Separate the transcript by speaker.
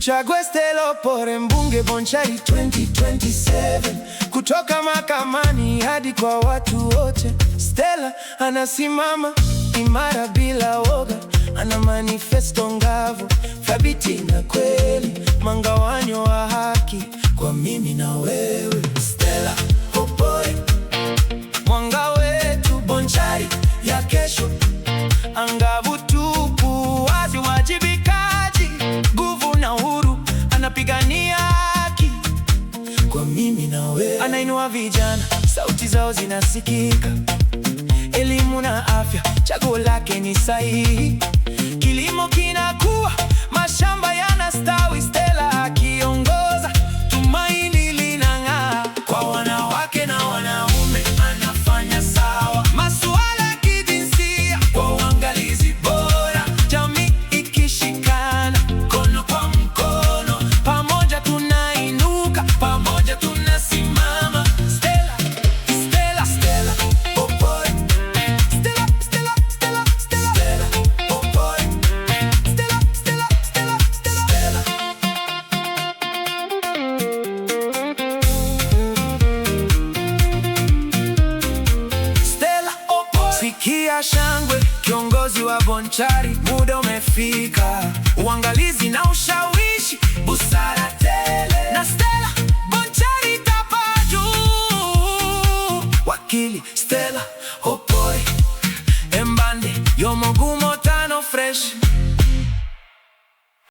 Speaker 1: Tuchague Stella Opore, mbunge Bonchari 2027. Kutoka mahakamani hadi kwa watu wote, Stella anasimama imara bila woga, ana manifesto ngavu, thabiti na kweli, mangawanyo wa haki kwa mimi na wewe. Stella Opore, mwanga wetu, Bonchari ya kesho, angavu tupu, wazi, wajibikaji, nguvu na uhuru, anapigania haki kwa mimi na wewe. Anainua vijana, sauti zao zinasikika, elimu na afya, chaguo lake ni sahihi. Kilimo kinakuwa, mashamba yanastawi, Stella akiongoza, tumaini linang'aa. Kwa wanawake na wanaume anafanya sawa, masuala ya kijinsia kwa uangalizi bora, jamii ikishikana mkono kwa mkono, pamoja tunainuka, pamoja tunasimama. Stella, Stella, Stella Opore, Stella, Stella, Stella, Stella Opore, Stella, Stella, Stella, Stella. Stella Opore, sikia shangwe, kiongozi wa Bonchari, muda umefika, uangalizi na